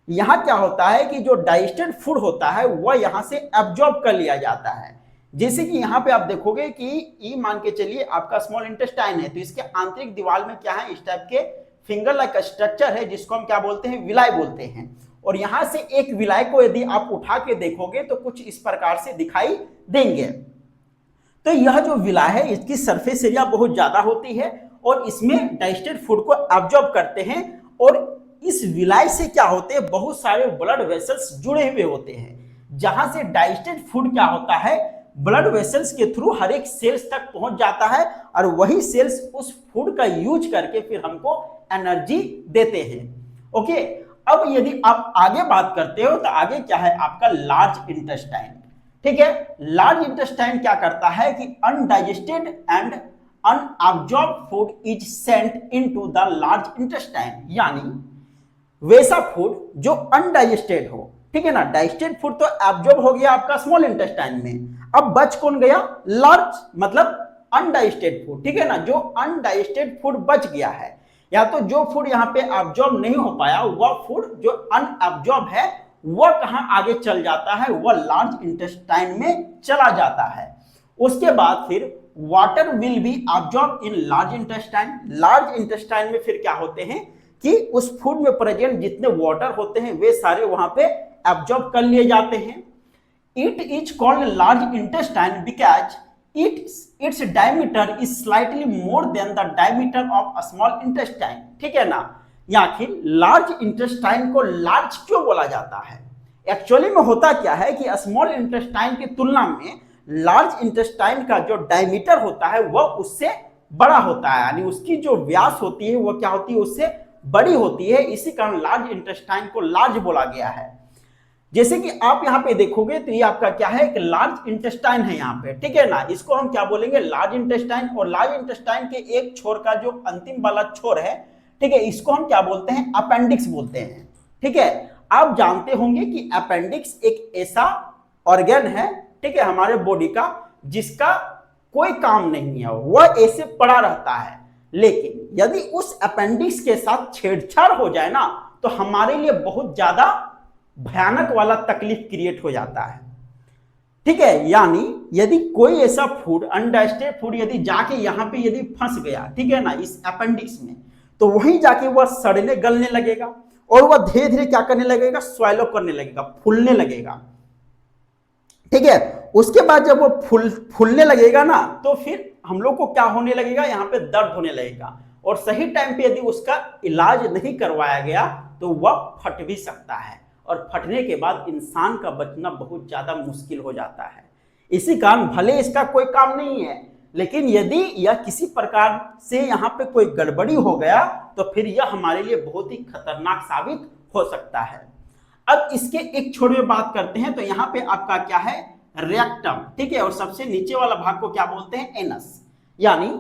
यहां क्या होता है कि जो डाइजेस्टेड फूड होता है वह यहां से एब्जॉर्ब कर लिया जाता है। जैसे कि यहां पे आप देखोगे कि ई मान के चलिए आपका स्मॉल इंटेस्टाइन है, तो इसके आंतरिक दीवार में क्या है, इस टाइप के फिंगर लाइक स्ट्रक्चर है, जिसको हम क्या बोलते हैं, विलाई बोलते हैं। और यहां से एक विलाई को यदि आप उठा के देखोगे तो कुछ इस प्रकार से दिखाई देंगे। तो यह जो विलाई है इसकी सरफेस एरिया बहुत ज्यादा होती है और इसमें डाइजेस्टेड फूड को एब्जॉर्ब करते हैं, और इस विलाई से क्या होते हैं, बहुत सारे ब्लड वेसल्स जुड़े हुए होते हैं, जहां से डाइजेस्टेड फूड क्या होता है, ब्लड वेसल्स के थ्रू हर एक सेल्स तक पहुंच जाता है, और वही सेल्स उस फूड का यूज करके फिर हमको एनर्जी देते हैं। ओके, अब यदि आप आगे बात करते हो तो आगे क्या है आपका लार्ज इंटेस्टाइन, ठीक है। लार्ज इंटेस्टाइन क्या करता है कि undigested and unabsorbed food is sent into the large intestine, यानी वैसा फूड जो अनडाइजेस्टेड हो, ठीक है ना। डाइजेस्टेड फूड तो एब्जॉर्ब हो गया आपका स्मॉल इंटेस्टाइन में, अब बच कौन गया, लार्ज, मतलब अनडाइजेस्टेड फूड, ठीक है ना। जो अनडाइजेस्टेड फूड बच गया है, या तो जो फूड यहाँ पे एब्जॉर्ब नहीं हो पाया, वह फूड जो अनएब्जॉर्ब है वह कहां आगे चल जाता है, वह लार्ज इंटेस्टाइन में चला जाता है। उसके बाद फिर water will be absorb in large intestine. Large intestine में फिर क्या होते हैं कि उस फूड में प्रेजेंट जितने वाटर होते हैं वे सारे वहां पे एब्जॉर्ब कर लिए जाते हैं। It is called large intestine because its diameter is slightly more than the diameter of a small intestine, ठीक है ना। या फिर लार्ज इंटेस्टाइन को लार्ज क्यों बोला जाता है, एक्चुअली में होता क्या है कि स्मॉल इंटेस्टाइन की तुलना में लार्ज इंटेस्टाइन का जो डायमीटर होता है वह उससे बड़ा होता है, यानी उसकी जो व्यास होती है वह क्या होती है, उससे बड़ी होती है, इसी कारण लार्ज इंटेस्टाइन को लार्ज बोला गया है। जैसे कि आप यहाँ पे देखोगे तो ये आपका क्या है, एक लार्ज इंटेस्टाइन है यहाँ पे, ठीक है ना। इसको हम क्या बोलेंगे, लार्ज इंटेस्टाइन। और लार्ज इंटेस्टाइन के एक छोर का जो अंतिम वाला छोर है, ठीक है, इसको हम क्या बोलते हैं, अपेंडिक्स बोलते हैं, ठीक है। आप जानते होंगे कि अपेंडिक्स एक ऐसा ऑर्गन है, ठीक है, हमारे बॉडी का, जिसका कोई काम नहीं है, वह ऐसे पड़ा रहता है। लेकिन यदि उस अपेंडिक्स के साथ छेड़छाड़ हो जाए ना, तो हमारे लिए बहुत ज्यादा भयानक वाला तकलीफ क्रिएट हो जाता है, ठीक है। यानी यदि कोई ऐसा फूड, अनडाइजेस्टेड फूड यदि जाके यहाँ पे यदि फंस गया, ठीक है ना, इस अपेंडिक्स में, तो वहीं जाके वह सड़ने गलने लगेगा और वह धीरे धीरे क्या करने लगेगा, स्वैलो करने लगेगा, फूलने लगेगा, ठीक है। उसके बाद जब वो फूलने लगेगा ना, तो फिर हम लोग को क्या होने लगेगा, यहाँ पे दर्द होने लगेगा, और सही टाइम पे यदि उसका इलाज नहीं करवाया गया तो वह फट भी सकता है, और फटने के बाद इंसान का बचना बहुत ज्यादा मुश्किल हो जाता है। इसी कारण भले इसका कोई काम नहीं है, लेकिन यदि यह किसी प्रकार से यहाँ पे कोई गड़बड़ी हो गया तो फिर यह हमारे लिए बहुत ही खतरनाक साबित हो सकता है। अब इसके एक छोर में बात करते हैं, तो यहाँ पे आपका क्या है, रेक्टम, ठीक है, और सबसे नीचे वाला भाग को क्या बोलते हैं, एनस। यानी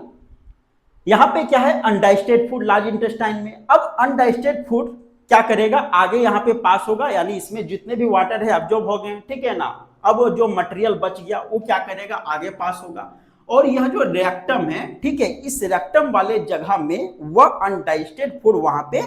यहाँ पे क्या है, अनडाइजेस्टेड फूड लार्ज इंटेस्टाइन में। अब अनडाइजेस्टेड फूड क्या करेगा, आगे यहाँ पे पास होगा, यानी इसमें जितने भी वाटर है एब्जॉर्ब हो गए, ठीक है ना। अब जो मटेरियल बच गया वो क्या करेगा, आगे पास होगा, और यह जो रेक्टम है, ठीक है, इस रेक्टम वाले जगह में वह अनडाइजेस्टेड फूड वहां पे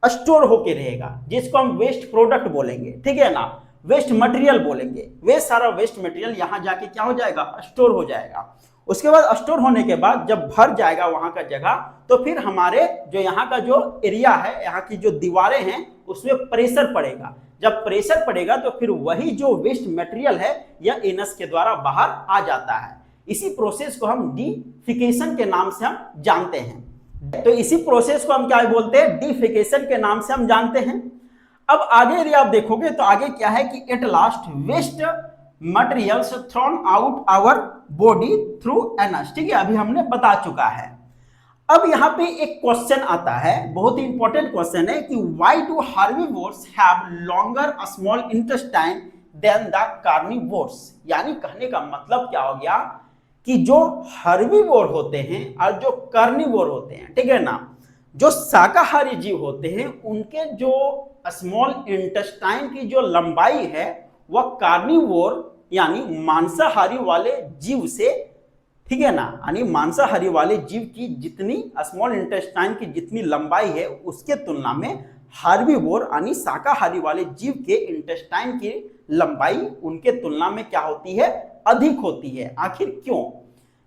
स्टोर होके रहेगा, जिसको हम वेस्ट प्रोडक्ट बोलेंगे, ठीक है ना, वेस्ट मटेरियल बोलेंगे। वे सारा वेस्ट मटेरियल यहाँ जाके क्या हो जाएगा, स्टोर हो जाएगा। उसके बाद स्टोर होने के बाद जब भर जाएगा वहां का जगह, तो फिर हमारे जो यहाँ का जो एरिया है, यहाँ की जो दीवारें हैं, उसमें प्रेशर पड़ेगा। जब प्रेशर पड़ेगा तो फिर वही जो वेस्ट मटेरियल है यह एनस के द्वारा बाहर आ जाता है। इसी प्रोसेस को हम डीफिकेशन के नाम से हम जानते हैं। तो इसी प्रोसेस को हम क्या बोलते हैं, डीफिकेशन के नाम से हम जानते हैं। अब आगे यदि आप देखोगे तो आगे क्या है कि at last waste materials thrown out our body through anus, ठीक है, अभी हमने बता चुका है। अब यहाँ पे एक क्वेश्चन आता है, बहुत ही इंपॉर्टेंट क्वेश्चन है कि why do herbivores have longer small intestine than the carnivores. यानी कहने का मतलब क्या हो गया कि जो हार्बिवोर होते हैं और जो कार्निवोर होते हैं, ठीक है ना, जो शाकाहारी जीव होते हैं उनके जो स्मॉल इंटेस्टाइन की जो लंबाई है वह कार्निवोर यानी मांसाहारी वाले जीव से, ठीक है ना, यानी मांसाहारी वाले जीव की जितनी स्मॉल इंटेस्टाइन की जितनी लंबाई है उसके तुलना में हार्बिवोर यानी शाकाहारी वाले जीव के इंटेस्टाइन की लंबाई उनके तुलना में क्या होती है, अधिक होती है। आखिर क्यों?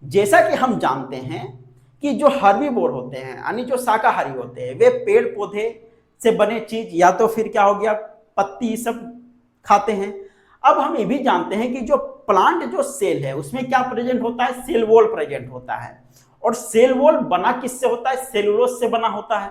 जैसा कि हम जानते हैं कि जो हार्बिवोर होते हैं यानी जो शाकाहारी होते हैं वे पेड़ पौधे से बने चीज या तो फिर क्या हो गया पत्ती सब खाते हैं। अब हम ये भी जानते हैं कि जो प्लांट जो सेल है उसमें क्या प्रेजेंट होता है, सेल वॉल प्रेजेंट होता है। और सेल वॉल बना किससे होता है, सेलुलोज से बना होता है।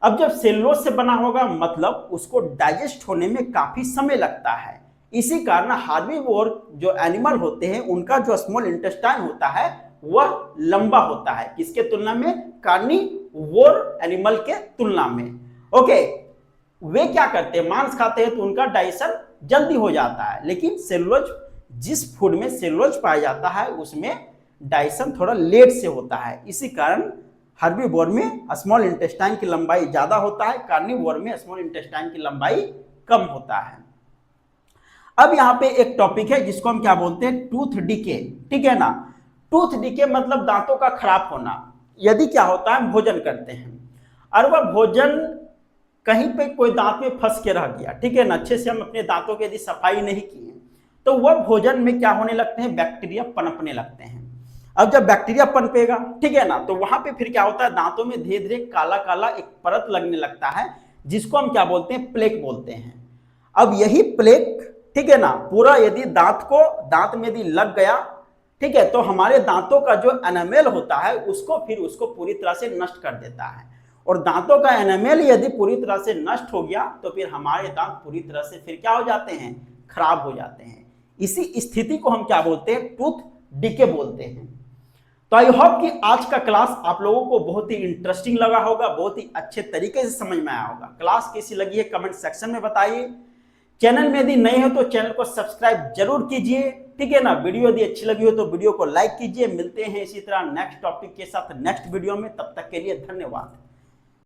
अब जब सेलुलोज से बना होगा मतलब उसको डाइजेस्ट होने में काफी समय लगता है। इसी कारण हार्बिवोर जो एनिमल होते हैं उनका जो स्मॉल इंटेस्टाइन होता है वह लंबा होता है, किसके तुलना में, कार्निवोर एनिमल के तुलना में। ओके, वे क्या करते हैं, मांस खाते हैं तो उनका डाइजेशन जल्दी हो जाता है, लेकिन सेलुलोज, जिस फूड में सेलुलोज पाया जाता है उसमें डाइजेशन थोड़ा लेट से होता है। इसी कारण हार्बिवोर में स्मॉल इंटेस्टाइन की लंबाई ज्यादा होता है, कार्निवोर में स्मॉल इंटेस्टाइन की लंबाई कम होता है। अब यहाँ पे एक टॉपिक है जिसको हम क्या बोलते हैं, टूथ डिके, ठीक है ना। टूथ डिके मतलब दांतों का खराब होना। यदि क्या होता है, भोजन करते हैं और वह भोजन कहीं पे कोई दांत में फंस के रह गया, ठीक है ना, अच्छे से हम अपने दांतों की यदि सफाई नहीं की तो वह भोजन में क्या होने लगते हैं, बैक्टीरिया पनपने लगते हैं। अब जब बैक्टीरिया पनपेगा, ठीक है ना, तो वहां पे फिर क्या होता है, दांतों में धीरे धीरे काला काला एक परत लगने लगता है जिसको हम क्या बोलते हैं, प्लेक बोलते हैं। अब यही प्लेक, ठीक है ना, पूरा यदि दांत में यदि लग गया, ठीक है, तो हमारे दांतों का जो एनामेल होता है उसको पूरी तरह से नष्ट कर देता है। और दांतों का एनामेल यदि पूरी तरह से नष्ट हो गया तो फिर हमारे दांत पूरी तरह से फिर क्या हो जाते हैं, खराब हो जाते हैं। इसी स्थिति को हम क्या बोलते हैं, टूथ डिके बोलते हैं। तो आई होप कि आज का क्लास आप लोगों को बहुत ही इंटरेस्टिंग लगा होगा, बहुत ही अच्छे तरीके से समझ में आया होगा। क्लास कैसी लगी है कमेंट सेक्शन में बताइए। चैनल में यदि नए हो तो चैनल को सब्सक्राइब जरूर कीजिए, ठीक है ना। वीडियो यदि अच्छी लगी हो तो वीडियो को लाइक कीजिए। मिलते हैं इसी तरह नेक्स्ट टॉपिक के साथ नेक्स्ट वीडियो में, तब तक के लिए धन्यवाद।